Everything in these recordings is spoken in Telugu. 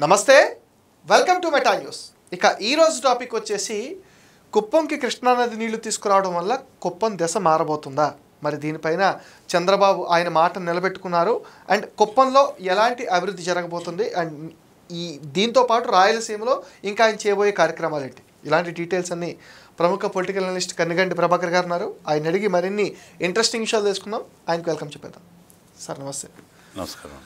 నమస్తే, వెల్కమ్ టు మెటా న్యూస్. ఇక ఈరోజు టాపిక్ వచ్చేసి కుప్పంకి కృష్ణానది నీళ్లు తీసుకురావడం వల్ల కుప్పం దశ మారబోతుందా? మరి దీనిపైన చంద్రబాబు ఆయన మాట నిలబెట్టుకున్నారు. అండ్ కుప్పంలో ఎలాంటి అభివృద్ధి జరగబోతుంది, అండ్ దీంతో పాటు రాయలసీమలో ఇంకా ఆయన చేయబోయే కార్యక్రమాలు ఏంటి, ఇలాంటి డీటెయిల్స్ అన్నీ ప్రముఖ పొలిటికల్ అనలిస్ట్ కన్నిగంటి ప్రభాకర్ గారు ఉన్నారు. ఆయన అడిగి మరిన్ని ఇంట్రెస్టింగ్ విషయాలు తెలుసుకుందాం. ఆయనకు వెల్కమ్ చెప్పేద్దాం. సార్ నమస్తే. నమస్కారం.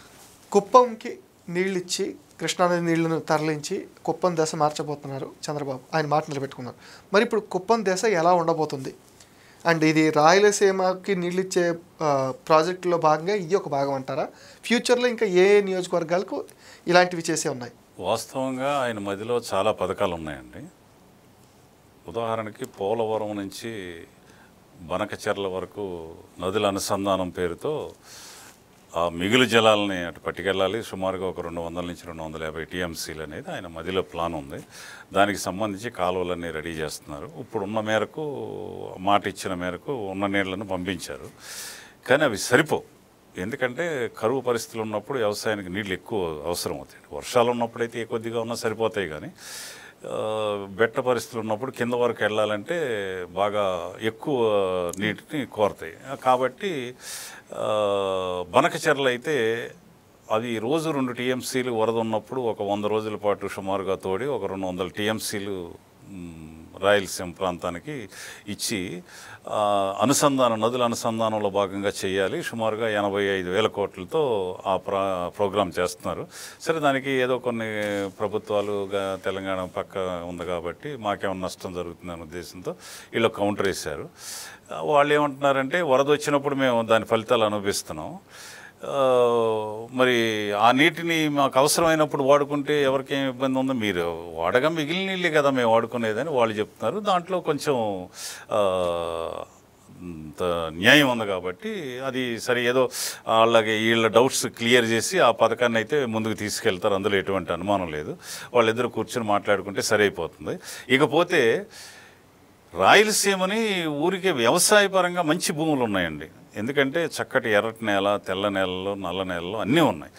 కుప్పంకి నీళ్ళు ఇచ్చి కృష్ణానది నీళ్లను తరలించి కుప్పం దశ మార్చబోతున్నారు చంద్రబాబు. ఆయన మాట నిలబెట్టుకున్నారు. మరి ఇప్పుడు కుప్పం దశ ఎలా ఉండబోతుంది? అండ్ ఇది రాయలసీమకి నీళ్ళు ఇచ్చే ప్రాజెక్టులో భాగంగా ఇది ఒక భాగం అంటారా? ఫ్యూచర్లో ఇంకా ఏ నియోజకవర్గాలకు ఇలాంటివి చేసే ఉన్నాయి? వాస్తవంగా ఆయన మధ్యలో చాలా పథకాలు ఉన్నాయండి. ఉదాహరణకి పోలవరం నుంచి బనకచెర్ల వరకు నదుల అనుసంధానం పేరుతో ఆ మిగులు జలాలని అటు పట్టుకెళ్ళాలి. సుమారుగా ఒక 200 నుంచి 250 టీఎంసీలు అనేది ఆయన మధ్యలో ప్లాన్ ఉంది. దానికి సంబంధించి కాలువలన్నీ రెడీ చేస్తున్నారు. ఇప్పుడున్న మేరకు మాట ఇచ్చిన మేరకు ఉన్న నీళ్లను పంపించారు. కానీ అవి సరిపో, ఎందుకంటే కరువు పరిస్థితులు ఉన్నప్పుడు వ్యవసాయానికి నీళ్ళు ఎక్కువ అవసరం అవుతాయి. వర్షాలు ఉన్నప్పుడైతే ఏ కొద్దిగా ఉన్నా సరిపోతాయి, కానీ బెట్ట పరిస్థితులు ఉన్నప్పుడు కింద వరకు వెళ్ళాలంటే బాగా ఎక్కువ నీటిని కోరతాయి. కాబట్టి బనకచెర్ల అయితే అది రోజు 2 టీఎంసీలు వరద ఉన్నప్పుడు ఒక 100 రోజుల పాటు సుమారుగా తోడి ఒక 200 టీఎంసీలు రాయలసీమ ప్రాంతానికి ఇచ్చి నదుల అనుసంధానంలో భాగంగా చేయాలి. సుమారుగా 85,000 కోట్లతో ఆ ప్రోగ్రాం చేస్తున్నారు. సరే, దానికి ఏదో కొన్ని ప్రభుత్వాలు తెలంగాణ పక్క ఉంది కాబట్టి మాకేమైనా నష్టం జరుగుతుందనే ఉద్దేశంతో వీళ్ళు కౌంటర్ వేశారు. వాళ్ళు ఏమంటున్నారంటే వరద వచ్చినప్పుడు మేము దాని ఫలితాలు అనుభవిస్తున్నాం, మరి ఆ నీటిని మాకు అవసరమైనప్పుడు వాడుకుంటే ఎవరికేం ఇబ్బంది ఉందో, మీరు వాడగా మిగిలిన నీళ్ళే కదా మేము వాడుకునేదని వాళ్ళు చెప్తున్నారు. దాంట్లో కొంచెం న్యాయం ఉంది కాబట్టి అది సరే, ఏదో అలాగే వీళ్ళ డౌట్స్ క్లియర్ చేసి ఆ పథకాన్ని అయితే ముందుకు తీసుకెళ్తారు. అందులో ఎటువంటి అనుమానం లేదు. వాళ్ళిద్దరు కూర్చొని మాట్లాడుకుంటే సరైపోతుంది. ఇకపోతే రాయలసీమని ఊరికే వ్యవసాయపరంగా మంచి భూములు ఉన్నాయండి. ఎందుకంటే చక్కటి ఎర్రటి నేల, తెల్ల నేలలో, నల్ల నేలలో అన్నీ ఉన్నాయి.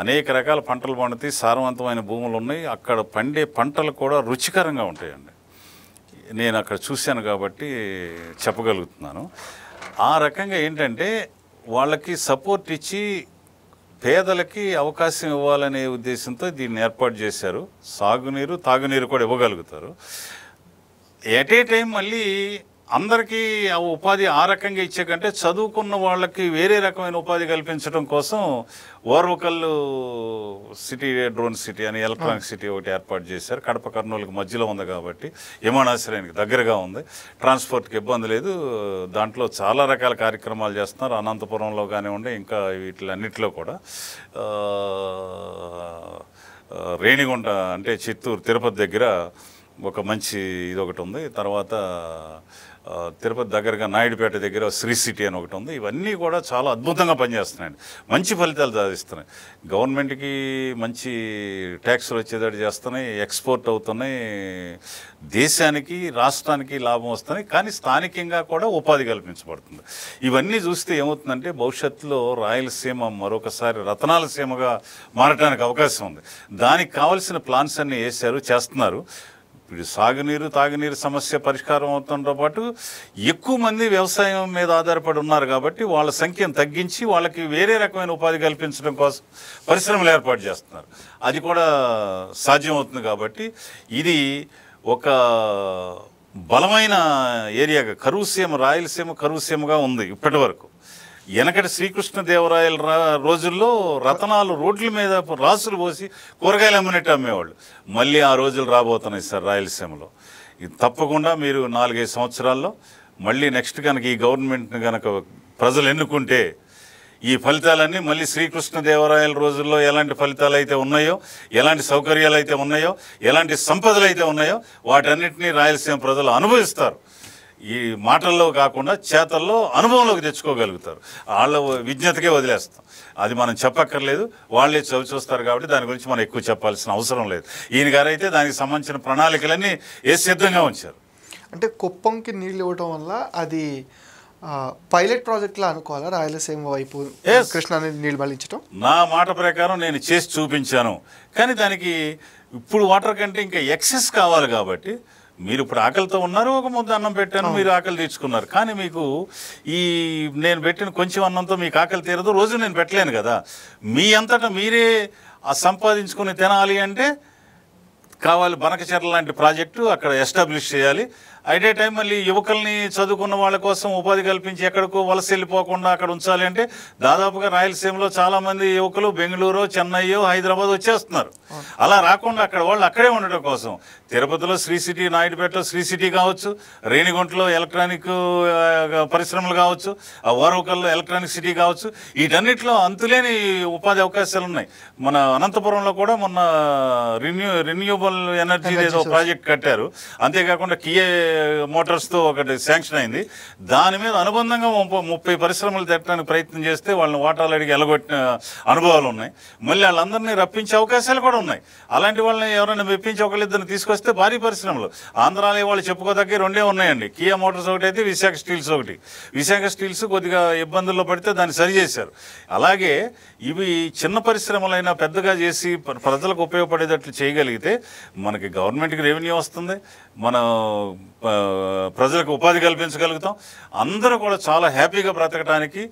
అనేక రకాల పంటలు పండుతాయి, సారవంతమైన భూములు ఉన్నాయి. అక్కడ పండే పంటలు కూడా రుచికరంగా ఉంటాయండి. నేను అక్కడ చూశాను కాబట్టి చెప్పగలుగుతున్నాను. ఆ రకంగా ఏంటంటే వాళ్ళకి సపోర్ట్ ఇచ్చి పేదలకి అవకాశం ఇవ్వాలనే ఉద్దేశంతో దీన్ని ఏర్పాటు చేశారు. సాగునీరు, తాగునీరు కూడా ఇవ్వగలుగుతారు. ఎట్ ఏ టైం మళ్ళీ అందరికీ ఆ ఉపాధి ఆ రకంగా ఇచ్చే కంటే చదువుకున్న వాళ్ళకి వేరే రకమైన ఉపాధి కల్పించడం కోసం ఓర్వకల్లు సిటీ, డ్రోన్ సిటీ అని ఎలక్ట్రానిక్ సిటీ ఒకటి ఏర్పాటు చేశారు. కడప కర్నూలుకి మధ్యలో ఉంది కాబట్టి విమానాశ్రయానికి దగ్గరగా ఉంది, ట్రాన్స్పోర్ట్కి ఇబ్బంది లేదు. దాంట్లో చాలా రకాల కార్యక్రమాలు చేస్తున్నారు. అనంతపురంలో కానివ్వండి, ఇంకా వీటిలన్నిటిలో కూడా. రేణిగుంట అంటే చిత్తూరు, తిరుపతి దగ్గర ఒక మంచి ఇదొకటి ఉంది. తర్వాత తిరుపతి దగ్గరగా నాయుడుపేట దగ్గర శ్రీ సిటీ అని ఒకటి ఉంది. ఇవన్నీ కూడా చాలా అద్భుతంగా పనిచేస్తున్నాయండి. మంచి ఫలితాలు సాధిస్తున్నాయి. గవర్నమెంట్కి మంచి ట్యాక్స్లు వచ్చేటట్టు చేస్తున్నాయి, ఎక్స్పోర్ట్ అవుతున్నాయి, దేశానికి రాష్ట్రానికి లాభం వస్తున్నాయి. కానీ స్థానికంగా కూడా ఉపాధి కల్పించబడుతుంది. ఇవన్నీ చూస్తే ఏమవుతుందంటే భవిష్యత్తులో రాయలసీమ మరొకసారి రతనాల సీమగా మారడానికి అవకాశం ఉంది. దానికి కావాల్సిన ప్లాన్స్ అన్నీ వేశారు, చేస్తున్నారు. ఇప్పుడు సాగునీరు, తాగునీరు సమస్య పరిష్కారం అవుతుండతో పాటు ఎక్కువ మంది వ్యవసాయం మీద ఆధారపడి ఉన్నారు కాబట్టి వాళ్ళ సంఖ్యను తగ్గించి వాళ్ళకి వేరే రకమైన ఉపాధి కల్పించడం కోసం పరిశ్రమలు ఏర్పాటు చేస్తున్నారు. అది కూడా సాధ్యమవుతుంది. కాబట్టి ఇది ఒక బలమైన ఏరియాగా కరువుసీమ, రాయలసీమ కరువుసీమగా ఉంది ఇప్పటి వరకు. వెనకటి శ్రీకృష్ణదేవరాయల రోజుల్లో రతనాలు రోడ్ల మీద రాసులు పోసి కూరగాయలు అమ్మినట్టు అమ్మేవాళ్ళు. మళ్ళీ ఆ రోజులు రాబోతున్నాయి సార్ రాయలసీమలో. ఇది తప్పకుండా మీరు 4-5 సంవత్సరాల్లో మళ్ళీ నెక్స్ట్ కనుక ఈ గవర్నమెంట్ని కనుక ప్రజలు ఎన్నుకుంటే ఈ ఫలితాలన్నీ మళ్ళీ శ్రీకృష్ణదేవరాయల రోజుల్లో ఎలాంటి ఫలితాలు అయితే ఉన్నాయో, ఎలాంటి సౌకర్యాలు అయితే ఉన్నాయో, ఎలాంటి సంపదలు అయితే ఉన్నాయో వాటన్నిటినీ రాయలసీమ ప్రజలు అనుభవిస్తారు. ఈ మాటల్లో కాకుండా చేతల్లో అనుభవంలోకి తెచ్చుకోగలుగుతారు. వాళ్ళ విజ్ఞతకే వదిలేస్తాం. అది మనం చెప్పక్కర్లేదు, వాళ్ళే చూస్తారు. కాబట్టి దాని గురించి మనం ఎక్కువ చెప్పాల్సిన అవసరం లేదు. ఈయన గారైతే దానికి సంబంధించిన ప్రణాళికలన్నీ సిద్ధంగా ఉంచారు. అంటే కుప్పంకి నీళ్ళు ఇవ్వటం వల్ల అది పైలట్ ప్రాజెక్ట్లా అనుకోవాలా రాయలసీమ వైపు Yes. కృష్ణానది నీళ్ళు మళ్లించడం? నా మాట ప్రకారం నేను చేసి చూపించాను, కానీ దానికి ఇప్పుడు వాటర్ కంటే ఇంకా ఎక్సెస్ కావాలి. కాబట్టి మీరు ఇప్పుడు ఆకలితో ఉన్నారు, ఒక ముద్ద అన్నం పెట్టాను, మీరు ఆకలి తీర్చుకున్నారు. కానీ మీకు ఈ నేను పెట్టిన కొంచెం అన్నంతో మీకు ఆకలి తీరదు, రోజు నేను పెట్టలేను కదా. మీ అంతటా మీరే సంపాదించుకుని తినాలి అంటే కావాలి బనకచెర్ల లాంటి ప్రాజెక్టు అక్కడ ఎస్టాబ్లిష్ చేయాలి. అట్ ఏ టైం మళ్ళీ యువకుల్ని చదువుకున్న వాళ్ళ కోసం ఉపాధి కల్పించి ఎక్కడికో వలస వెళ్ళిపోకుండా అక్కడ ఉంచాలి అంటే దాదాపుగా రాయలసీమలో చాలామంది యువకులు బెంగళూరు, చెన్నైయో, హైదరాబాద్ వచ్చేస్తున్నారు. అలా రాకుండా అక్కడ వాళ్ళు అక్కడే ఉండటం కోసం తిరుపతిలో శ్రీ సిటీ, నాయుడుపేటలో శ్రీ సిటీ కావచ్చు, రేణిగుంటలో ఎలక్ట్రానిక్ పరిశ్రమలు కావచ్చు, ఓరవకల్లో ఎలక్ట్రానిక్ సిటీ కావచ్చు, వీటన్నిటిలో అంతులేని ఉపాధి అవకాశాలు ఉన్నాయి. మన అనంతపురంలో కూడా మొన్న రిన్యూబుల్ ఎనర్జీ ఏదో ప్రాజెక్ట్ కట్టారు. అంతేకాకుండా కియే మోటార్స్తో ఒకటి శాంక్షన్ అయింది. దాని మీద అనుబంధంగా 30 పరిశ్రమలు తెట్టడానికి ప్రయత్నం చేస్తే వాళ్ళని వాటాలు అడిగి ఎలగొట్టిన అనుభవాలు ఉన్నాయి. మళ్ళీ వాళ్ళందరినీ రప్పించే అవకాశాలు కూడా ఉన్నాయి. అలాంటి వాళ్ళని ఎవరైనా మెప్పించి ఒకళ్ళిద్దరిని తీసుకొస్తే భారీ పరిశ్రమలు ఆంధ్రాలో వాళ్ళు చెప్పుకోదగ్గ 2 ఉన్నాయండి. కియా మోటార్స్ ఒకటి అయితే విశాఖ స్టీల్స్ ఒకటి. విశాఖ స్టీల్స్ కొద్దిగా ఇబ్బందుల్లో పడితే దాన్ని సరిచేశారు. అలాగే ఇవి చిన్న పరిశ్రమలైనా పెద్దగా చేసి ప్రజలకు ఉపయోగపడేటట్లు చేయగలిగితే మనకి గవర్నమెంట్కి రెవెన్యూ వస్తుంది, మన ప్రజలకు ఉపాధి కల్పించగలుగుతాం. అందరూ కూడా చాలా హ్యాపీగా బ్రతకడానికి,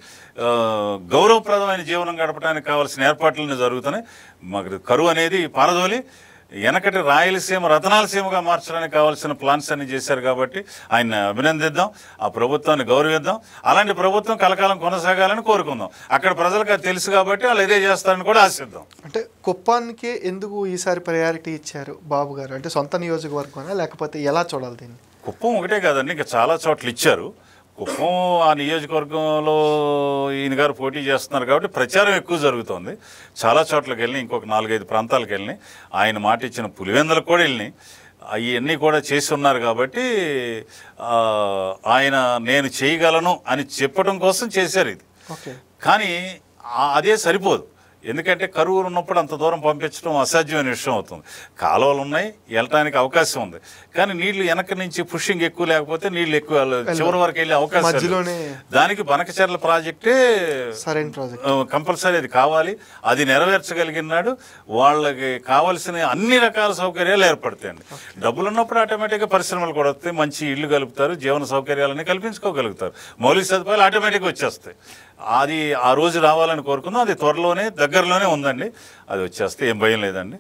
గౌరవప్రదమైన జీవనం గడపడానికి కావాల్సిన ఏర్పాట్లన్నీ జరుగుతున్నాయి. మాకు కరువు అనేది పారదోలి వెనకటి రాయలసీమ రతనాలసీమగా మార్చడానికి కావాల్సిన ప్లాన్స్ అన్ని చేశారు. కాబట్టి ఆయన అభినందిద్దాం, ఆ ప్రభుత్వాన్ని గౌరవిద్దాం. అలాంటి ప్రభుత్వం కలకాలం కొనసాగాలని కోరుకుందాం. అక్కడ ప్రజలకు అది తెలుసు కాబట్టి వాళ్ళు ఇదే చేస్తారని కూడా ఆశిద్దాం. అంటే కుప్పానికి ఎందుకు ఈసారి ప్రయారిటీ ఇచ్చారు బాబు గారు? అంటే సొంత నియోజకవర్గమా లేకపోతే ఎలా చూడాలి దీన్ని? కుప్పం ఒకటే కాదండి, ఇంకా చాలా చోట్ల ఇచ్చారు. కుప్పం ఆ నియోజకవర్గంలో ఈయన గారు పోటీ చేస్తున్నారు కాబట్టి ప్రచారం ఎక్కువ జరుగుతోంది. చాలా చోట్లకి వెళ్ళి ఇంకొక 4-5 ప్రాంతాలకు వెళ్ళి ఆయన మాట ఇచ్చిన పులివెందులకు కూడా వెళ్ళి అవన్నీ కూడా చేసి ఉన్నారు. కాబట్టి ఆయన నేను చేయగలను అని చెప్పడం కోసం చేశారు ఇది. కానీ అదే సరిపోదు. ఎందుకంటే కరువు ఉన్నప్పుడు అంత దూరం పంపించడం అసాధ్యమైన విషయం అవుతుంది. కాలువలు ఉన్నాయి, వెళ్ళటానికి అవకాశం ఉంది, కానీ నీళ్లు వెనక నుంచి పుషింగ్ ఎక్కువ లేకపోతే నీళ్లు ఎక్కువ చివరి వరకు వెళ్ళే అవకాశం. దానికి బనకచెర్ల ప్రాజెక్టే సరైన ప్రాజెక్ట్, కంపల్సరీ అది కావాలి. అది నెరవేర్చగలిగినాడు వాళ్ళకి కావాల్సిన అన్ని రకాల సౌకర్యాలు ఏర్పడతాయండి. డబ్బులు ఉన్నప్పుడు ఆటోమేటిక్గా పరిశ్రమలు కూడా వస్తాయి, మంచి ఇళ్ళు కలుపుతారు, జీవన సౌకర్యాలన్నీ కల్పించుకోగలుగుతారు, మౌలిక సదుపాయాలు ఆటోమేటిక్గా వచ్చేస్తాయి. అది ఆ రోజు రావాలని కోరుకుందాం. అది త్వరలోనే దగ్గరలోనే ఉందండి, అది వచ్చేస్తే ఏం భయం లేదండి.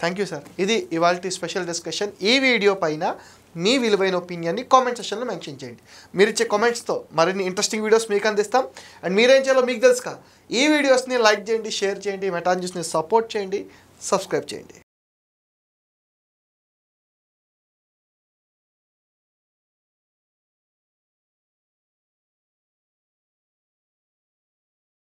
Thank you sir. ఇది ఇవాల్టి స్పెషల్ డిస్కషన్. ఈ వీడియో పైన మీ విలువైన ఒపీనియన్ని కామెంట్ సెక్షన్లో మెన్షన్ చేయండి. మీరు ఇచ్చే కామెంట్స్తో మరిన్ని ఇంట్రెస్టింగ్ వీడియోస్ మీకు అందిస్తాం. అండ్ మీరేం చేయాలో మీకు తెలుసుగా, ఈ వీడియోస్ని లైక్ చేయండి, షేర్ చేయండి, మెటా న్యూస్ని సపోర్ట్ చేయండి, సబ్స్క్రైబ్ చేయండి.